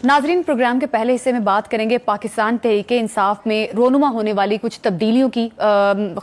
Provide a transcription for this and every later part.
ناظرین، پروگرام کے پہلے حصے میں بات کریں گے پاکستان تحریک انصاف میں رونما ہونے والی کچھ تبدیلیوں کی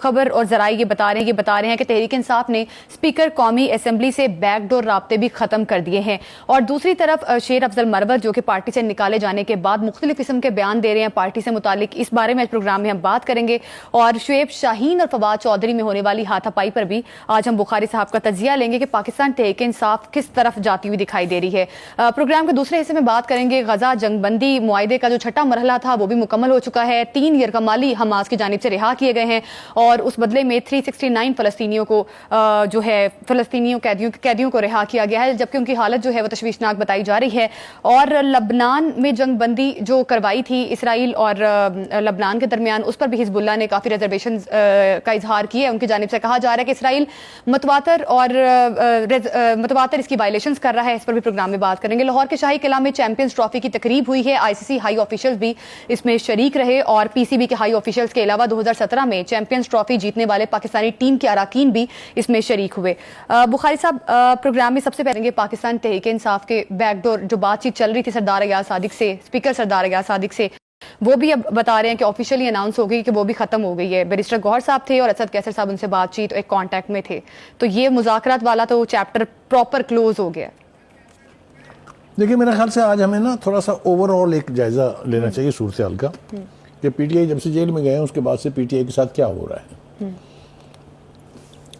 خبر، اور ذرائع یہ بتا رہے ہیں کہ تحریک انصاف نے اسپیکر قومی اسمبلی سے بیک ڈور رابطے بھی ختم کر دیے ہیں، اور دوسری طرف شیر افضل مرور جو کہ پارٹی سے نکالے جانے کے بعد مختلف قسم کے بیان دے رہے ہیں پارٹی سے متعلق، اس بارے میں پروگرام میں ہم بات کریں گے، اور شعیب شاہین اور فواد چودھری میں ہونے والی ہاتھا پائی پر بھی آج ہم بخاری صاحب کا تجزیہ لیں گے کہ پاکستان تحریک انصاف کس طرف جاتی ہوئی دکھائی دے رہی ہے۔ پروگرام کے دوسرے حصے میں بات کریں گے غزہ جنگ بندی معاہدے کا جو چھٹا مرحلہ تھا وہ بھی مکمل ہو چکا ہے، 3 یرغمالی حماس کی جانب سے رہا کیے گئے ہیں، اور اس بدلے میں 369 فلسطینیوں کو جو ہے فلسطینیوں قیدیوں کو رہا کیا گیا ہے، جبکہ ان کی حالت جو ہے وہ تشویشناک بتائی جا رہی ہے۔ اور لبنان میں جنگ بندی جو کروائی تھی اسرائیل اور لبنان کے درمیان، اس پر بھی حزب اللہ نے کافی ریزرویشن کا اظہار کیا ہے، ان کی جانب سے کہا جا رہا ہے کہ اسرائیل متواتر اس کی وائلیشنز کر رہا ہے، اس پر بھی پروگرام میں بات کریں گے۔ لاہور کے شاہی قلعہ میں چیمپئنز ٹرافی کی تقریب ہوئی ہے، آئی سی سی ہائی آفیشلز بھی اس میں شریک رہے، اور پی سی بی کے ہائی آفیشلز کے علاوہ 2017 میں چیمپئنز ٹرافی جیتنے والے پاکستانی ٹیم کے اراکین بھی اس میں شریک ہوئے۔ بخاری صاحب، پروگرام میں سب سے پہلے پاکستان تحریک انصاف کے بیک ڈور جو بات چیت چل رہی تھی سردار ایاز صادق سے، اسپیکر سردار ایاز صادق سے، وہ بھی اب بتا رہے ہیں کہ آفیشلی اناؤنس ہو گئی کہ وہ بھی ختم ہو گئی ہے۔ بیرسٹر گوہر صاحب تھے اور اسد کیسر صاحب ان سے بات چیت ایک کانٹیکٹ میں تھے، تو یہ مذاکرات والا تو چیپٹر پراپر کلوز ہو گیا۔ دیکھیے، میرے خیال سے آج ہمیں نا تھوڑا سا اوور آل ایک جائزہ لینا چاہیے صورتحال کا، کہ پی ٹی آئی جب سے جیل میں گئے ہیں اس کے بعد سے پی ٹی آئی کے ساتھ کیا ہو رہا ہے۔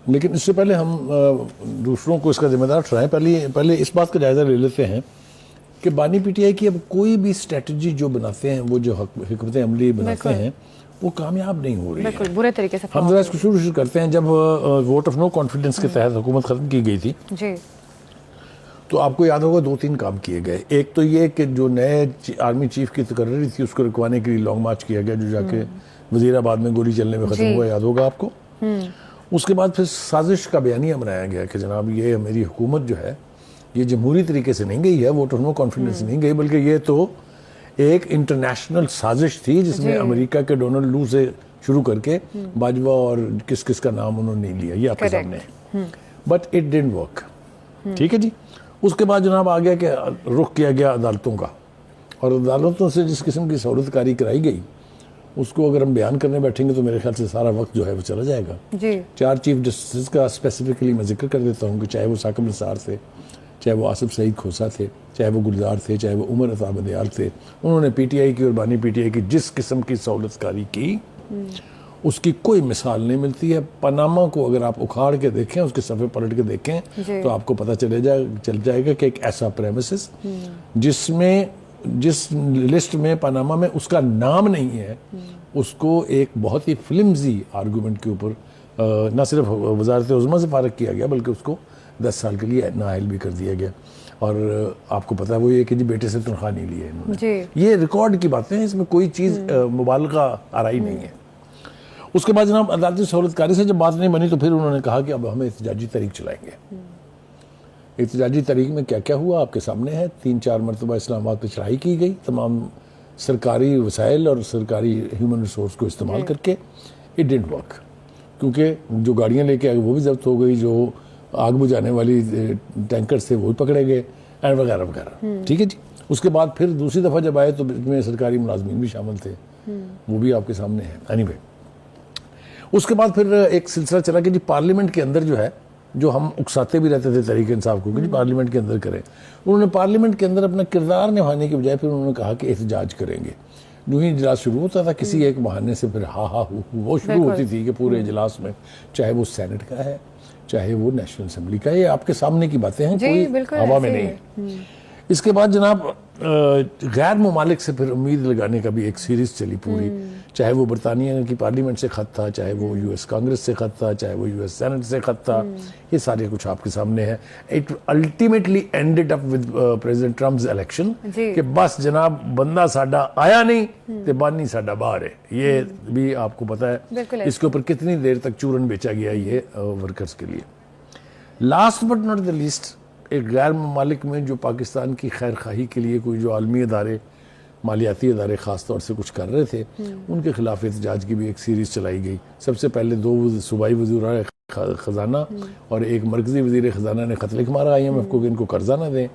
لیکن اس سے پہلے ہم دوسروں کو اس کا ذمہ دار ٹھہرائیں، پہلے اس بات کا جائزہ لے لیتے ہیں کہ بانی پی ٹی آئی کی اب کوئی بھی اسٹریٹجی جو بناتے ہیں، وہ جو حکمت عملی بناتے ہیں، وہ کامیاب نہیں ہو رہی ہے۔ برے طریقے سے ہم ذرا اس کو شروع کرتے ہیں۔ جب ووٹ آف نو کانفیڈنس کے تحت حکومت ختم کی گئی تھی جی، تو آپ کو یاد ہوگا 2-3 کام کیے گئے۔ ایک تو یہ کہ جو نئے آرمی چیف کی تقرری تھی اس کو رکوانے کے لیے لانگ مارچ کیا گیا، جو جا کے وزیر آباد میں گولی چلنے میں ختم ہوا، یاد ہوگا آپ کو۔ اس کے بعد پھر سازش کا بیانیہ بنایا گیا کہ جناب یہ میری حکومت جو ہے یہ جمہوری طریقے سے نہیں گئی ہے، ووٹ آف نو کانفیڈنس نہیں گئی، بلکہ یہ تو ایک انٹرنیشنل سازش تھی جس میں امریکہ کے ڈونلڈ لو سے شروع کر کے باجوہ اور کس کا نام انہوں نے نہیں لیا، یہ آپ کے سامنے ہے۔ بٹ اٹ ڈنٹ ورک، ٹھیک ہے جی۔ اس کے بعد جناب آ گیا کہ رخ کیا گیا عدالتوں کا، اور عدالتوں سے جس قسم کی سہولت کاری کرائی گئی اس کو اگر ہم بیان کرنے بیٹھیں گے تو میرے خیال سے سارا وقت جو ہے وہ چلا جائے گا۔ 4 چیف جسٹس کا اسپیسیفکلی میں ذکر کر دیتا ہوں، کہ چاہے وہ ثاقب نثار تھے، چاہے وہ آصف سعید کھوسا تھے، چاہے وہ گلزار تھے، چاہے وہ عمر عطا بندیال تھے، انہوں نے پی ٹی آئی کی اور بانی پی ٹی آئی کی جس قسم کی سہولت کاری کی اس کی کوئی مثال نہیں ملتی ہے۔ پاناما کو اگر آپ اکھاڑ کے دیکھیں، اس کے صفحے پلٹ کے دیکھیں تو آپ کو پتہ چل جائے گا کہ ایک ایسا پریمیسس جس لسٹ میں پاناما میں اس کا نام نہیں ہے، اس کو ایک بہت ہی فلمزی آرگومنٹ کے اوپر نہ صرف وزارت عظمیٰ سے فارغ کیا گیا بلکہ اس کو 10 سال کے لیے نااہل بھی کر دیا گیا۔ اور آپ کو پتہ ہے وہ یہ کہ جی بیٹے سے تنخواہ نہیں لی ہے انہوں نے۔ یہ ریکارڈ کی باتیں ہیں، اس میں کوئی چیز مبالغہ آرائی نہیں ہے۔ اس کے بعد جناب عدالتی سہولت کاری سے جب بات نہیں بنی تو پھر انہوں نے کہا کہ اب ہم احتجاجی تحریک چلائیں گے۔ احتجاجی تحریک میں کیا کیا ہوا آپ کے سامنے ہے۔ 3-4 مرتبہ اسلام آباد پہ چڑھائی کی گئی، تمام سرکاری وسائل اور سرکاری ہیومن ریسورس کو استعمال کر کے۔ اٹ ڈنٹ ورک، کیونکہ جو گاڑیاں لے کے آئے وہ بھی ضبط ہو گئی، جو آگ بجھانے والی ٹینکرز تھے وہ بھی پکڑے گئے، اینڈ وغیرہ وغیرہ، ٹھیک ہے جی۔ اس کے بعد پھر دوسری دفعہ جب آئے تو اس میں سرکاری ملازمین بھی شامل تھے، وہ بھی آپ کے سامنے ہیں۔ اینی وے، اس کے بعد پھر ایک سلسلہ چلا کہ جی پارلیمنٹ کے اندر جو ہے، جو ہم اکساتے بھی رہتے تھے تحریک انصاف کو کہ جی پارلیمنٹ کے اندر کریں، انہوں نے پارلیمنٹ کے اندر اپنا کردار نبھانے کے بجائے پھر انہوں نے کہا کہ احتجاج کریں گے۔ جو ہی اجلاس شروع ہوتا تھا کسی ایک بہانے سے پھر ہا ہا ہو وہ شروع ہوتی تھی کہ پورے اجلاس میں، چاہے وہ سینٹ کا ہے چاہے وہ نیشنل اسمبلی کا ہے، یہ آپ کے سامنے کی باتیں ہیں، کوئی ہوا میں نہیں۔ اس کے بعد جناب غیر ممالک سے پھر امید لگانے کا بھی ایک سیریز چلی پوری، چاہے وہ برطانیہ کی پارلیمنٹ سے خط تھا، چاہے وہ یو ایس کانگریس سے خط تھا، چاہے وہ یو ایس سینٹ سے خط تھا، یہ سارے کچھ آپ کے سامنے ہے۔ It ultimately ended up with president Trump's election کہ بس جناب بندہ ساڈا آیا نہیں تے بانی ساڈا باہر ہے۔ یہ بھی آپ کو پتہ ہے اس کے اوپر کتنی دیر تک چورن بیچا گیا یہ ورکرز کے لیے۔ Last but not the least, ایک غیر ممالک میں جو پاکستان کی خیر خواہی کے لیے کوئی جو عالمی ادارے، مالیاتی ادارے خاص طور سے کچھ کر رہے تھے، ان کے خلاف احتجاج کی بھی ایک سیریز چلائی گئی۔ سب سے پہلے 2 صوبائی وزراء خزانہ اور ایک مرکزی وزیر خزانہ نے خط لکھ مارا IMF کو کہ ان کو قرضہ نہ دیں،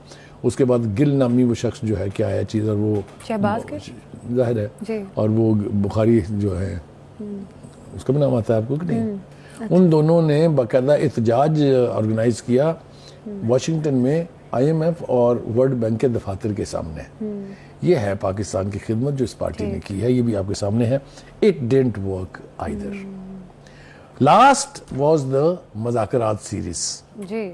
اس کے بعد گل نامی وہ شخص جو ہے کیا ہے چیز, اور وہ شہباز کے ظاہر ہے جی, اور وہ بخاری جو ہے اس کا بھی نام آتا ہے آپ کو کہ نہیں, ان دونوں نے باقاعدہ احتجاج آرگنائز کیا واشنگٹن میں آئی ایم ایف اور ورلڈ بینک کے دفاتر کے سامنے. یہ ہے پاکستان کی خدمت جو اس پارٹی نے کی ہے, یہ بھی آپ کے سامنے ہے. It didn't work either. Last was the مذاکرات سیریز. جی,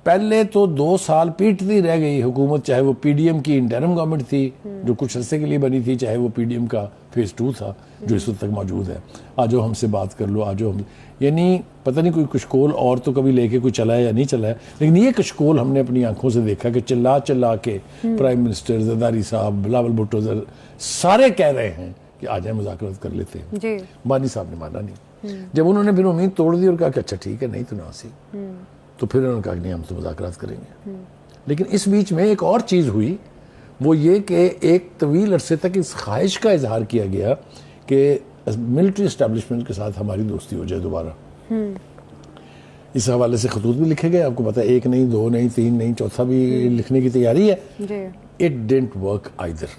پہلے تو 2 سال پیٹتی رہ گئی حکومت, چاہے وہ پی ڈی ایم کی انٹرم گورنمنٹ تھی جو کچھ عرصے کے لیے بنی تھی, چاہے وہ پی ڈی ایم کا فیز 2 تھا جو اس وقت تک موجود ہے. آجو ہم سے بات کر لو, آجو ہم, یعنی پتہ نہیں کوئی کشکول اور تو کبھی لے کے کوئی چلا ہے یا نہیں چلا ہے, لیکن یہ کشکول ہم نے اپنی آنکھوں سے دیکھا کہ چلا چلا کے پرائم منسٹر زرداری صاحب, بلاول بھٹو سارے کہہ رہے ہیں کہ آ جائیں مذاکرات کر لیتے ہیں. جی, بانی صاحب نے مانا نہیں. جب انہوں نے پھر امید توڑ دی اور کہا کہ اچھا ٹھیک ہے نہیں تو نہ سی, تو پھر انہوں نے کہا کہ نہیں ہم تو مذاکرات کریں گے. لیکن اس بیچ میں ایک اور چیز ہوئی, وہ یہ کہ ایک طویل عرصے تک اس خواہش کا اظہار کیا گیا کہ ملٹری اسٹیبلشمنٹ کے ساتھ ہماری دوستی ہو جائے دوبارہ. اس حوالے سے خطوط بھی لکھے گئے, آپ کو پتا ہے 1 نہیں 2 نہیں 3 نہیں, چوتھا بھی لکھنے کی تیاری ہے. It didn't work either.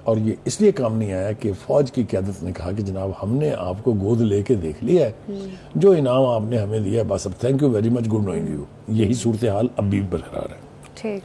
اور یہ اس لیے کام نہیں آیا کہ فوج کی قیادت نے کہا کہ جناب ہم نے آپ کو گود لے کے دیکھ لیا ہے, جو انعام آپ نے ہمیں دیا بس اب thank you very much, good knowing you. یہی صورتحال اب بھی برقرار ہے. ٹھیک.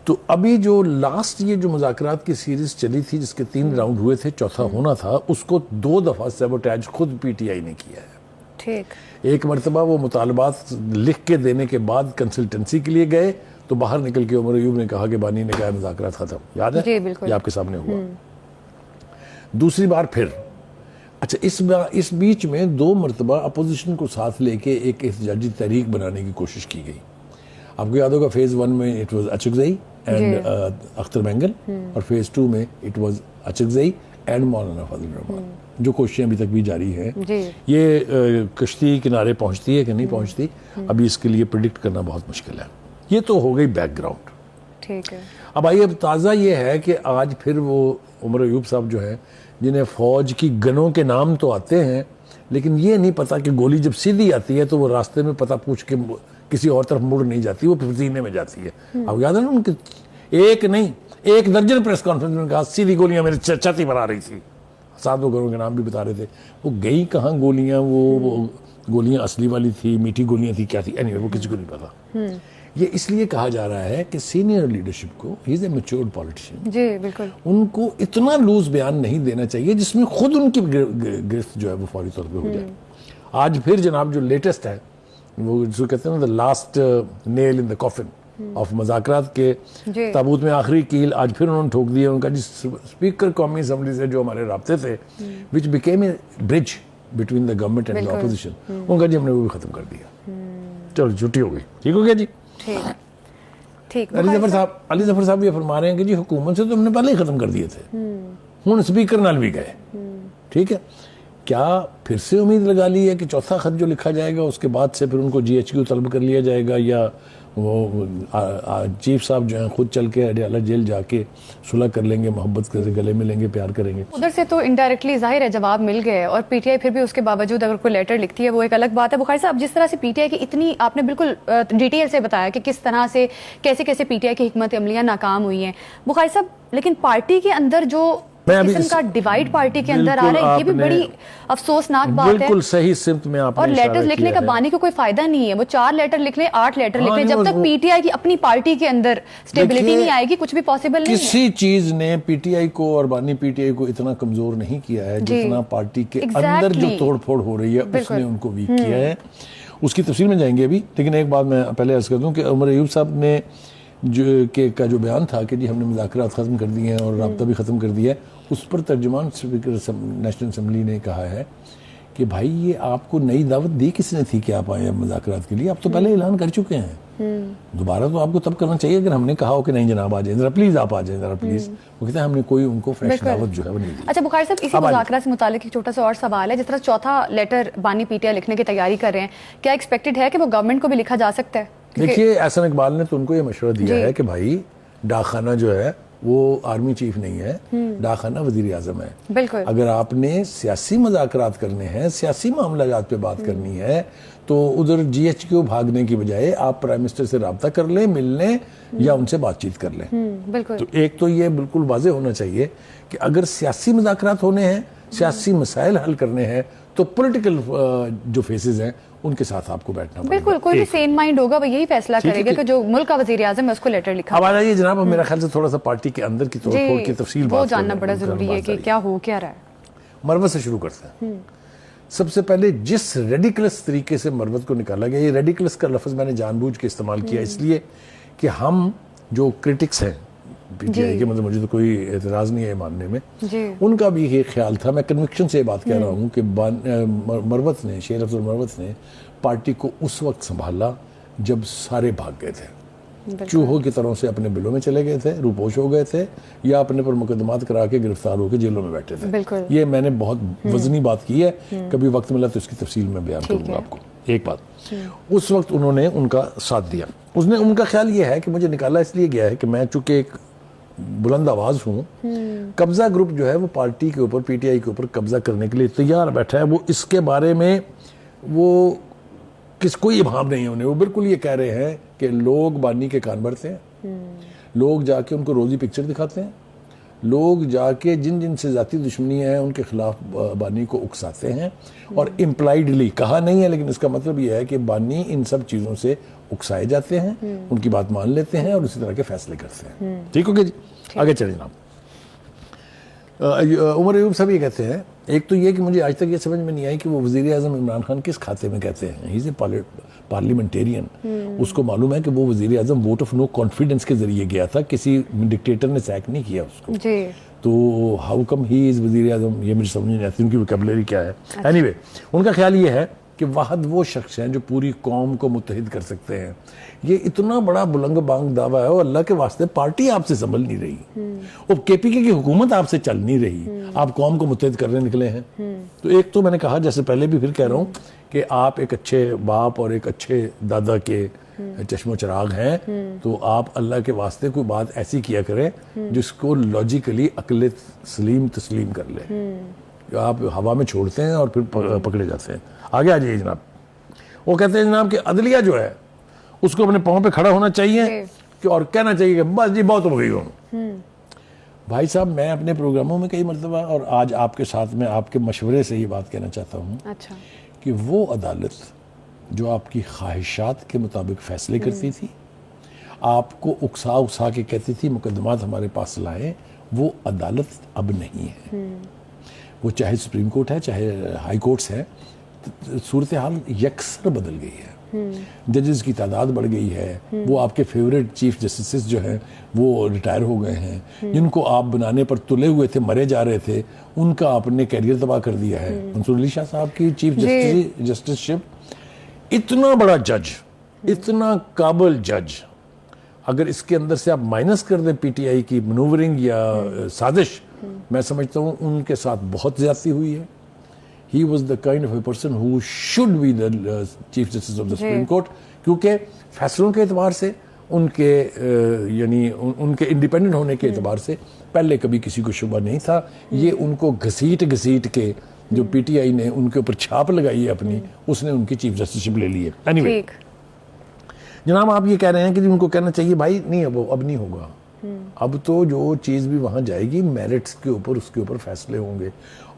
تو ابھی جو لاسٹ یہ جو مذاکرات کی سیریز چلی تھی جس کے 3 راؤنڈ ہوئے تھے, چوتھا ہونا تھا, اس کو 2 دفعہ سیبوٹیج خود پی ٹی آئی نے کیا ہے. ٹھیک. ایک مرتبہ وہ مطالبات لکھ کے دینے کے بعد کنسلٹنسی کے لیے گئے تو باہر نکل کے عمر ایوب نے کہا کہ بانی نے کہا مذاکرات ختم, یاد ہے؟ جی بالکل, یہ آپ کے سامنے ہوا. دوسری بار پھر اچھا اس بیچ میں 2 مرتبہ اپوزیشن کو ساتھ لے کے ایک احتجاجی تحریک بنانے کی کوشش کی گئی. آپ کو یاد ہوگا فیز 1 میں it was Achakzai and Akhtar Mengal, اور فیز 2 میں اٹ واز اچکزئی اینڈ مولانا فضل الرحمان. جو کوششیں ابھی تک بھی جاری ہیں. یہ کشتی کنارے پہنچتی ہے کہ نہیں پہنچتی, ابھی اس کے لیے پریڈکٹ کرنا بہت مشکل ہے. یہ تو ہو گئی بیک گراؤنڈ. ٹھیک ہے. اب آئیے, اب تازہ یہ ہے کہ آج پھر وہ عمر ایوب صاحب جو ہیں جنہیں فوج کی گنوں کے نام تو آتے ہیں لیکن یہ نہیں پتا کہ گولی جب سیدھی آتی ہے تو وہ راستے میں پتہ پوچھ کے کسی اور طرف مڑ نہیں جاتی, وہ سینے میں جاتی ہے. اب یاد ہے نا ان کے 1 نہیں 1 درجن پریس کانفرنس میں کہا سیدھی گولیاں میرے چھاتی پر آ رہی تھی. 7 گھروں کے نام بھی بتا رہے تھے. وہ گئی کہاں گولیاں, وہ گولیاں اصلی والی تھی, میٹھی گولیاں تھی, کیا تھی, اینی وہ کسی کو نہیں پتا. یہ اس لیے کہا جا رہا ہے کہ سینئر لیڈرشپ کو, ہی از اے میچورڈ پولیٹیشین, جی بالکل, ان کو اتنا لوز بیان نہیں دینا چاہیے جس میں خود ان کی گرفت جو ہے وہ فوری طور پہ ہو جائے. آج پھر جناب جو لیٹسٹ ہے وہ جو کہتے ہیں نا the last nail in the coffin of مذاکرات کے تابوت میں آخری کیل, آج پھر انہوں نے ٹھوک دیا. ان کا جس اسپیکر قومی اسمبلی سے جو ہمارے رابطے تھے which became a bridge between the government and the opposition, ان کا جی ہم نے وہ بھی ختم کر دیا. چلو چھٹی ہو گئی, ٹھیک ہو گیا جی. ٹھیک. علی ظفر صاحب یہ فرما رہے ہیں کہ جی حکومت سے تو ہم نے پہلے ہی ختم کر دیے تھے, ہوں اسپیکر نال بھی گئے. ٹھیک ہے, کیا پھر سے امید لگا لی ہے کہ چوتھا خط جو لکھا جائے گا اس کے بعد سے پھر ان کو جی ایچ کیو طلب کر لیا جائے گا, یا وہ چیف صاحب جو ہیں خود چل کے اڈیالہ جیل جا کے صلح کر لیں گے, محبت سے گلے ملیں گے, پیار کریں گے. ادھر سے تو انڈائریکٹلی ظاہر ہے جواب مل گئے, اور پی ٹی آئی پھر بھی اس کے باوجود اگر کوئی لیٹر لکھتی ہے وہ ایک الگ بات ہے. بخاری صاحب جس طرح سے پی ٹی آئی کی اتنی آپ نے بالکل ڈیٹیل سے بتایا کہ کس طرح سے کیسے پی ٹی آئی کی حکمت عملیاں ناکام ہوئی ہیں بخاری صاحب, لیکن پارٹی کے اندر جو قسم کا ڈیوائیڈ پارٹی کے اندر آ رہا ہے یہ بھی بڑی افسوسناک بات ہے. بالکل صحیح سمت میں آپ نے اور لیٹر لکھنے کا بانی کو کوئی فائدہ نہیں ہے. وہ 4 لیٹر لکھ لیں, 8 لیٹر لکھ لیں, جب تک پی ٹی آئی کی اپنی پارٹی کے اندر سٹیبلٹی نہیں آئے گی کچھ بھی پاسبل نہیں ہے. کسی چیز نے پی ٹی آئی کو اور بانی پی ٹی آئی کو اتنا کمزور نہیں کیا ہے جتنا پارٹی کے اندر جو توڑ پھوڑ ہو رہی ہے اس نے ان کو ویک کیا ہے. اس کی تفصیل میں جائیں گے ابھی, لیکن ایک بات میں پہلے عرض کر دوں کہ عمر ایوب صاحب نے کا جو بیان تھا کہ جی ہم نے مذاکرات ختم کر دیے ہیں اور رابطہ بھی ختم کر دیا ہے, اس پر ترجمان اسپیکر نیشنل اسمبلی نے کہا ہے کہ بھائی یہ آپ کو نئی دعوت دی کس نے تھی کہ آپ آئے مذاکرات کے لیے, آپ تو پہلے اعلان کر چکے ہیں, دوبارہ تو آپ کو تب کرنا چاہیے اگر ہم نے کہا ہو کہ نہیں جناب آ جائیں ذرا پلیز, آپ آ جائیں ذرا پلیز. وہ کہتے ہیں ہم نے کوئی ان کو فریش دعوت جو ہے وہ نہیں دی. اچھا بخاری صاحب, اسی مذاکرات سے متعلق ایک چھوٹا سا اور سوال ہے. جس طرح چوتھا لیٹر بانی پی ٹی آئی لکھنے کی تیاری کر رہے ہیں, کیا ایکسپیکٹڈ ہے کہ وہ گورنمنٹ کو بھی لکھا جا سکتا ہے؟ دیکھیے احسن اقبال نے تو ان کو یہ مشورہ دیا ہے کہ بھائی ڈاک خانہ جو ہے وہ آرمی چیف نہیں ہے، ڈاک خانہ وزیر اعظم ہے. بالکل. اگر آپ نے سیاسی مذاکرات کرنے ہیں، سیاسی معاملات پہ بات کرنی ہے، تو ادھر جی ایچ کیو بھاگنے کی بجائے آپ پرائم منسٹر سے رابطہ کر لیں، مل لیں یا ان سے بات چیت کر لیں. بالکل. تو ایک تو یہ بالکل واضح ہونا چاہیے کہ اگر سیاسی مذاکرات ہونے ہیں، سیاسی مسائل حل کرنے ہیں، تو پولیٹیکل جو فیسز ہیں ان کے ساتھ آپ کو بیٹھنا پڑے گا. بالکل. کوئی بھی سین مائنڈ ہوگا وہ یہی فیصلہ کرے گا کہ جو ملک کا وزیر اعظم ہے اس کو لیٹر لکھا. اب آ جائیے جناب، میرا خیال سے تھوڑا سا پارٹی کے اندر کی تھوڑ کی تفصیل وہ جاننا بڑا ضروری ہے کہ کیا ہو کیا رہا ہے. مروت سے شروع کرتے ہیں. سب سے پہلے جس ریڈیکلس طریقے سے مروت کو نکالا گیا، یہ ریڈیکلس کا لفظ میں نے جان بوجھ کے استعمال کیا اس لیے کہ ہم جو کرٹکس ہیں پی ٹی آئی کے، مطلب مجھے تو کوئی اعتراض نہیں ہے ماننے میں، ان کا بھی یہ خیال تھا. میں کنوکشن سے یہ بات کہہ رہا ہوں کہ مروت نے، شیر افضل مروت نے پارٹی کو اس وقت سنبھالا جب سارے بھاگ گئے تھے، چوہوں کی طرح سے اپنے بلوں میں چلے گئے تھے، روپوش ہو گئے تھے، یا اپنے پر مقدمات کرا کے گرفتار ہو کے جیلوں میں بیٹھے تھے. یہ میں نے بہت وزنی بات کی ہے، کبھی وقت ملا تو اس کی تفصیل میں بیان کروں گا آپ کو. ایک بات، اس وقت انہوں نے ان کا ساتھ دیا. ان کا خیال یہ ہے کہ مجھے نکالا اس لیے گیا ہے کہ میں چونکہ ایک بلند آواز ہوں، قبضہ گروپ جو ہے وہ پارٹی کے اوپر، پی ٹی آئی کے اوپر قبضہ کرنے کے لیے تیار بیٹھا ہے. وہ اس کے بارے میں وہ کوئی ابہام نہیں ہے انہیں. وہ بالکل یہ کہہ رہے ہیں کہ لوگ بانی کے کان بھرتے ہیں، لوگ جا کے ان کو روزی پکچر دکھاتے ہیں، لوگ جا کے جن جن سے ذاتی دشمنیاں ہیں ان کے خلاف بانی کو اکساتے ہیں، اور امپلائڈلی کہا نہیں ہے لیکن اس کا مطلب یہ ہے کہ بانی ان سب چیزوں سے اکسائے جاتے ہیں، ان کی بات مان لیتے ہیں اور اسی طرح کے فیصلے کرتے ہیں. ٹھیک ہو گیا جی؟ آگے چلیں جناب. عمر ایوب صاحب یہ کہتے ہیں، ایک تو یہ کہ مجھے آج تک یہ سمجھ میں نہیں آئی کہ وہ وزیر اعظم عمران خان کس کھاتے میں کہتے ہیں. ہی از اے پارلیمنٹیرین. اس کو معلوم ہے کہ وہ وزیر اعظم ووٹ آف نو کانفیڈنس کے ذریعے گیا تھا، کسی ڈکٹیٹر نے سیک نہیں کیا اس کو. تو ہاؤ کم ہی از وزیر اعظم، یہ مجھے سمجھ نہیں آتی ان کی ویکیبلری کیا ہے. اینی وے، ان کا خیال یہ ہے کہ واحد وہ شخص ہیں جو پوری قوم کو متحد کر سکتے ہیں. یہ اتنا بڑا بلند بانگ دعویٰ ہے، اور اللہ کے واسطے پارٹی آپ سے سنبھل نہیں رہی، اور کے پی کے کی حکومت آپ سے چل نہیں رہی، آپ قوم کو متحد کرنے نکلے ہیں. تو ایک تو میں نے کہا، جیسے پہلے بھی پھر کہہ رہا ہوں، کہ آپ ایک اچھے باپ اور ایک اچھے دادا کے چشم و چراغ ہیں، تو آپ اللہ کے واسطے کوئی بات ایسی کیا کریں جس کو لاجیکلی عقل سلیم تسلیم کر لے. آپ ہوا میں چھوڑتے ہیں اور پھر پکڑے جاتے ہیں. آگے آ جائیے جناب. وہ کہتے ہیں جناب کہ عدلیہ جو ہے اس کو اپنے پاؤں پہ کھڑا ہونا چاہیے اور کہنا چاہیے کہ بس جی بہت ہو گئی ہوں. بھائی صاحب، میں اپنے پروگراموں میں کئی مرتبہ اور آج آپ کے ساتھ میں آپ کے مشورے سے یہ بات کہنا چاہتا ہوں کہ وہ عدالت جو آپ کی خواہشات کے مطابق فیصلے کرتی تھی، آپ کو اکسا کے کہتی تھی مقدمات ہمارے پاس لائیں، وہ عدالت اب نہیں ہے. وہ چاہے سپریم کورٹ ہے، چاہے ہائی کورٹس ہے، صورتحال یکسر بدل گئی ہے. ججز کی تعداد بڑھ گئی ہے. وہ آپ کے فیوریٹ چیف جسٹسز جو ہیں وہ ریٹائر ہو گئے ہیں. جن کو آپ بنانے پر تلے ہوئے تھے، مرے جا رہے تھے، ان کا آپ نے کیریئر تباہ کر دیا ہے. منصور علی شاہ صاحب کی چیف جسٹس شپ، اتنا بڑا جج، اتنا قابل جج، اگر اس کے اندر سے آپ مائنس کر دیں پی ٹی آئی کی منورنگ یا سازش، میں سمجھتا ہوں ان کے ساتھ بہت زیادتی ہوئی ہے. He was the kind of a person who should be the Chief Justice of the Supreme Court، کیونکہ فیصلوں کے اعتبار سے، ان کے یعنی ان کے انڈیپینڈنٹ ہونے کے اعتبار سے پہلے کبھی کسی کو شبہ نہیں تھا. یہ ان کو گھسیٹ کے جو پی ٹی آئی نے ان کے اوپر چھاپ لگائی ہے اپنی، اس نے ان کی چیف جسٹس شپ لے لی ہے. اینی جناب، آپ یہ کہہ رہے ہیں کہ ان کو کہنا چاہیے بھائی نہیں، اب نہیں ہوگا. اب تو جو چیز بھی وہاں جائے گی میرٹس کے اوپر، اس کے اوپر فیصلے ہوں گے.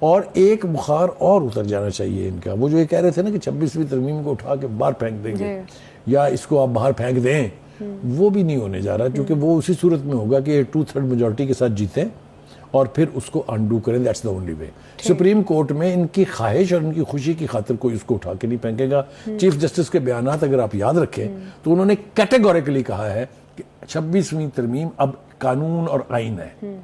اور ایک بخار اور اتر جانا چاہیے ان کا. وہ جو یہ کہہ رہے تھے نا کہ 26ویں ترمیم کو اٹھا کے باہر پھینک دیں گے یا اس کو آپ باہر پھینک دیں، وہ بھی نہیں ہونے جا رہا. کیونکہ وہ اسی صورت میں ہوگا کہ 2/3 میجورٹی کے ساتھ جیتیں اور پھر اس کو انڈو کریں. That's the only way. Supreme court میں ان کی خواہش اور ان کی خوشی کی خاطر کوئی اس کو اٹھا کے نہیں پھینکے گا. چیف جسٹس کے بیانات اگر آپ یاد رکھیں تو انہوں نے کیٹیگوریکلی کہا ہے کہ 26ویں ترمیم اب قانون اور آئین ہے.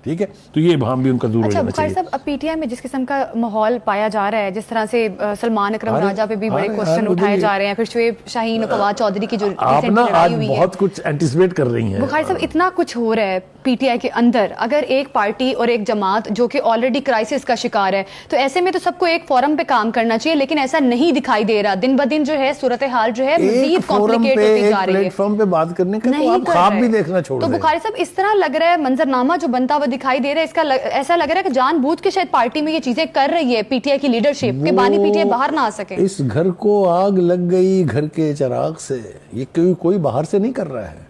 ٹھیک ہے, تو یہ ابہام بھی ان کا دور ہو جانا بخاری چاہیے. صاحب, اب پی ٹی آئی میں جس قسم کا ماحول پایا جا رہا ہے, جس طرح سے سلمان اکرم راجہ پہ بھی بڑے کوشچن اٹھائے جا رہے ہیں, پھر شعیب شاہین اور فواد چودھری کی جو آپ نا آج بہت کچھ اینٹیسپیٹ کر رہی ہیں. بخاری صاحب, اتنا کچھ ہو رہا ہے پی ٹی آئی کے اندر, اگر ایک پارٹی اور ایک جماعت جو کہ آلریڈی کرائسس کا شکار ہے, تو ایسے میں تو سب کو ایک فورم پہ کام کرنا چاہیے, لیکن ایسا نہیں دکھائی دے رہا. دن بدن جو ہے صورتحال جو ہے مزید کمپلیکیٹ ہوتی جا رہی ہے. پلیٹ فارم پہ بات کرنے کا تو آپ خواب بھی دیکھنا چھوڑ دیں. تو بخاری صاحب, اس طرح لگ رہا ہے منظرنامہ جو بنتا ہوا دکھائی دے رہا ہے, اس کا ایسا لگ رہا ہے کہ جان بوجھ کے شاید پارٹی میں یہ چیزیں کر رہی ہے پی ٹی آئی کی لیڈرشپ, کہ بانی پی ٹی آئی باہر نہ آ سکے. اس گھر کو آگ لگ گئی گھر کے چراغ سے, یہ کوئی باہر سے نہیں کر رہا ہے,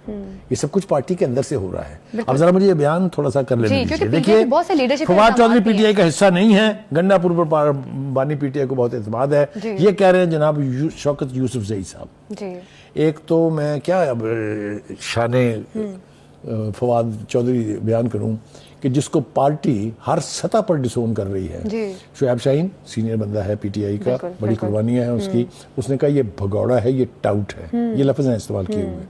یہ سب کچھ پارٹی کے اندر سے ہو رہا ہے. اب ذرا مجھے یہ بیان تھوڑا سا کر لینے دیجیے. دیکھیے, Fawad Chaudhry P T I کا حصہ نہیں ہے, گنڈا پور پر بانی پی ٹی آئی کو بہت اعتماد ہے. یہ کہہ رہے ہیں جناب شوکت یوسف زئی صاحب. ایک تو میں کیا شان فواد چودھری بیان کروں کہ جس کو پارٹی ہر سطح پر ڈسون کر رہی ہے. شعیب شاہین سینئر بندہ ہے پی ٹی آئی کا, بڑی قربانیاں ہیں اس کی. اس نے کہا یہ بھگوڑا ہے, یہ ٹاؤٹ ہے, یہ لفظ ہیں استعمال کیے ہوئے.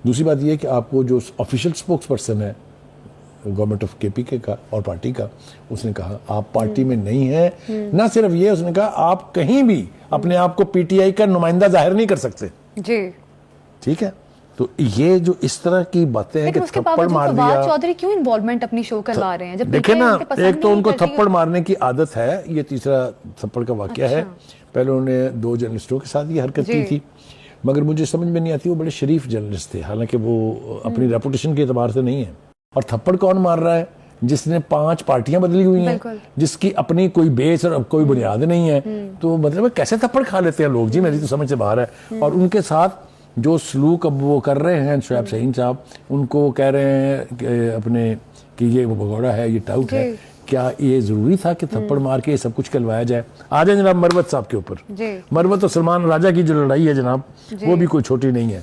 دوسری بات یہ کہ آپ کو جو آفیشیل سپوکس پرسن ہے گورنمنٹ آف کے پی کے کا اور پارٹی کا, اس نے کہا آپ پارٹی میں نہیں ہیں. نہ صرف یہ, اس نے کہا آپ کہیں بھی اپنے آپ کو پی ٹی آئی کا نمائندہ ظاہر نہیں کر سکتے. ٹھیک ہے, تو یہ جو اس طرح کی باتیں ہیں کہ تھپڑ مار دیا. فواد چودھری کیوں انوالومنٹ اپنی شو کروا رہے ہیں؟ جب دیکھیں نا, ایک تو ان کو تھپڑ مارنے کی عادت ہے, یہ تیسرا تھپڑ کا واقعہ ہے. پہلے انہوں نے 2 جرنلسٹوں کے ساتھ یہ حرکت کی تھی, مگر مجھے سمجھ میں نہیں آتی, وہ بڑے شریف جرنلسٹ تھے, حالانکہ وہ اپنی ریپوٹیشن کے اعتبار سے نہیں ہے. اور تھپڑ کون مار رہا ہے؟ جس نے 5 پارٹیاں بدلی ہوئی ہیں, جس کی اپنی کوئی بیس اور کوئی بنیاد نہیں ہے. تو مطلب کیسے تھپڑ کھا لیتے ہیں لوگ جی, میری تو سمجھ سے باہر ہے. اور ان کے ساتھ جو سلوک اب وہ کر رہے ہیں شعیب شاہین صاحب, ان کو کہہ رہے ہیں کہ اپنے کہ یہ بھگوڑا ہے, یہ ٹاؤٹ ہے. کیا یہ ضروری تھا کہ تھپڑ مار کے یہ سب کچھ کروایا جائے؟ آ جائیں جناب مروت صاحب کے اوپر. مروت اور سلمان راجہ کی جو لڑائی ہے جناب, وہ بھی کوئی چھوٹی نہیں ہے.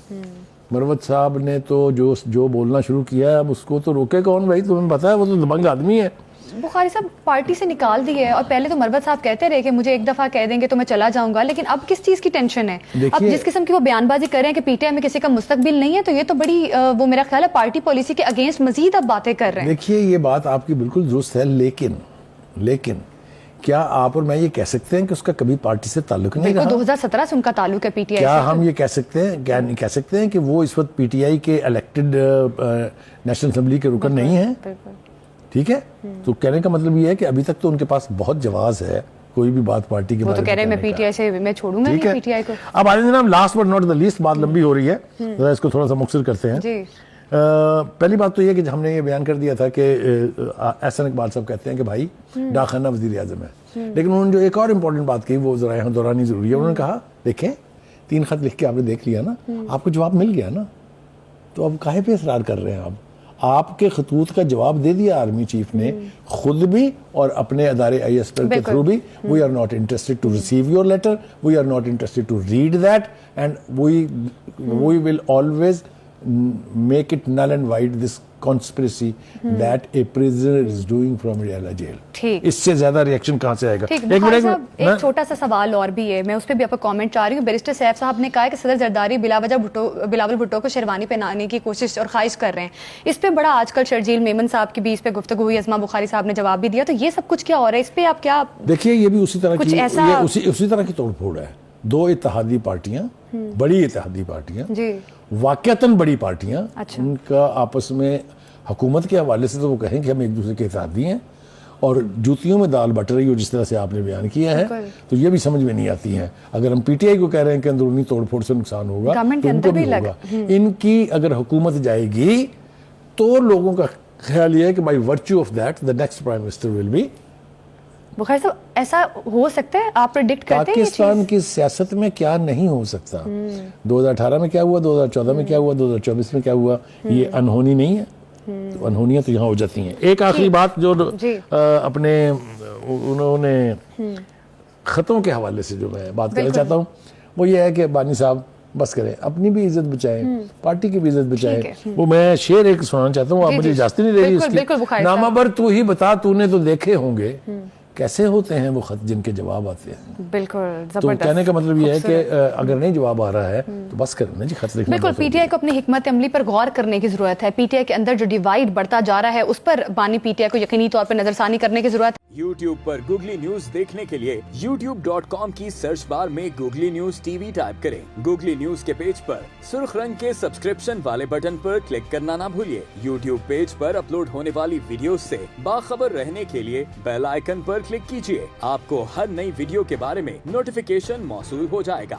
مروت صاحب نے تو جو بولنا شروع کیا ہے, اب اس کو تو روکے کون بھائی؟ تمہیں پتا ہے وہ تو دبنگ آدمی ہے. بخاری صاحب پارٹی سے نکال دی ہے, اور پہلے تو مروت صاحب کہتے رہے کہ مجھے ایک دفعہ کہہ دیں گے تو میں چلا جاؤں گا, لیکن اب کس چیز کی ٹینشن ہے؟ اب جس قسم کی وہ بیان بازی کر رہے ہیں کہ پی ٹی آئی میں کسی کا مستقبل نہیں ہے, تو یہ تو بڑی وہ میرا خیال ہے پارٹی پالیسی کے اگینسٹ مزید اب باتیں کر رہے ہیں. دیکھیے, یہ بات آپ کی بالکل درست ہے, لیکن کیا آپ اور میں یہ کہہ سکتے ہیں کہ اس کا کبھی پارٹی سے تعلق نہیں رہا؟ 2017 سے ان کا تعلق ہے پی ٹی آئی سے. کیا ہم یہ کہہ سکتے ہیں کہ وہ اس وقت پی ٹی آئی کے الیکٹڈ نیشنل اسمبلی کے رکن نہیں ہیں؟ ٹھیک ہے, تو کہنے کا مطلب یہ ہے کہ ابھی تک تو ان کے پاس بہت جواز ہے کوئی بھی بات پارٹی کے بارے میں. وہ تو کہہ رہے ہیں میں پی ٹی آئی سے میں چھوڑوں گا نہیں پی ٹی آئی کو. اب آج جناب last but not the least, بات لمبی ہو رہی ہے, ذرا اس کو تھوڑا سا مختصر کرتے ہیں. پہلی بات تو یہ کہ ہم نے یہ بیان کر دیا تھا کہ احسن اقبال صاحب کہتے ہیں کہ بھائی ڈاک خانہ وزیر اعظم ہے, لیکن انہوں نے جو ایک اور امپورٹنٹ بات کہی وہ ذرا یہاں دہرانی ضروری ہے. انہوں نے کہا دیکھیں 3 خط لکھ کے آپ نے دیکھ لیا نا, آپ کو جواب مل گیا نا, تو اب کاہے پہ اصرار کر رہے ہیں؟ آپ کے خطوط کا جواب دے دیا آرمی چیف نے خود بھی اور اپنے ادارے آئی ایس پی کے تھرو بھی. We are not interested to receive your letter, we are not interested to read that, and we will always make it null and void this conspiracy that a prisoner is doing from Riyala jail. اس سے زیادہ reaction کہاں سے آئے گا؟ ایک چھوٹا سا سوال اور بھی ہے, میں اس پہ بھی آپ کو کامنٹ چاہ رہی ہوں. بیرسٹر سیف صاحب نے کہا کہ صدر زرداری بلاول بھٹو کو شیروانی پہنانے کی کوشش اور خواہش کر رہے ہیں. اس پہ بڑا آج کل شرجیل میمن صاحب کی بھی اس پہ گفتگو ہوئی, ازما بخاری صاحب نے جواب بھی دیا. تو یہ سب کچھ کیا ہو رہا ہے, اس پہ آپ کیا دیکھیے؟ یہ بھی اسی طرح کی توڑ پھوڑ ہے. 2 اتحادی پارٹیاں, بڑی اتحادی پارٹیاں, واقعتاً بڑی پارٹیاں, ان کا آپس میں حکومت کے حوالے سے تو وہ کہیں کہ ہم ایک دوسرے کے اتحادی ہیں, اور جوتیوں میں دال بٹ رہی ہو جس طرح سے آپ نے بیان کیا ہے, تو یہ بھی سمجھ میں نہیں آتی ہیں. اگر ہم پی ٹی آئی کو کہہ رہے ہیں کہ اندرونی توڑ پھوڑ سے نقصان ہوگا تو ان کو بھی ہوگا. ان کی اگر حکومت جائے گی تو لوگوں کا خیال یہ ہے کہ by virtue of that the next prime minister will be. Bukhari صاحب ایسا ہو سکتا ہے, آپ پریڈکٹ کرتے ہیں پاکستان کی سیاست میں کیا نہیں ہو سکتا؟ 2018 میں کیا ہوا, 2014 میں کیا ہوا, 2024 میں کیا ہوا, یہ انہونی نہیں ہے. تو انہونیاں تو یہاں ہو جاتی ہیں. ایک آخری بات جو اپنے انہوں نے خطوں کے حوالے سے جو میں بات کرنا چاہتا ہوں وہ یہ ہے کہ بانی صاحب بس کریں, اپنی بھی عزت بچائیں, پارٹی کی بھی عزت بچائیں. وہ میں شعر ایک سنانا چاہتا ہوں, آپ مجھے اجازت نہیں دے رہی اس کی. نامہ بر تو ہی بتا, تو نے تو دیکھے ہوں گے کیسے ہوتے ہیں وہ خط جن کے جواب آتے ہیں. بالکل تو زبردست. کہنے کا مطلب یہ ہے کہ اگر نہیں جواب آ رہا ہے تو بس کرنا جی, خط لکھنا. بالکل پی ٹی آئی کو اپنی حکمت عملی پر غور کرنے کی ضرورت ہے. پی ٹی آئی کے اندر جو ڈیوائیڈ بڑھتا جا رہا ہے اس پر بانی پی ٹی آئی کو یقینی طور پر نظر ثانی کرنے کی ضرورت ہے. یوٹیوب پر گوگلی نیوز دیکھنے کے لیے youtube.com کی سرچ بار میں googly news T V type کریں. گوگلی نیوز کے پیج پر سرخ رنگ کے سبسکرپشن والے بٹن پر کلک کرنا نہ بھولیے. یوٹیوب پیج پر اپلوڈ ہونے والی ویڈیوز سے باخبر رہنے کے لیے بیل آئیکن پر کلک کیجیے. آپ کو ہر نئی ویڈیو کے بارے میں نوٹیفیکیشن موصول ہو جائے گا.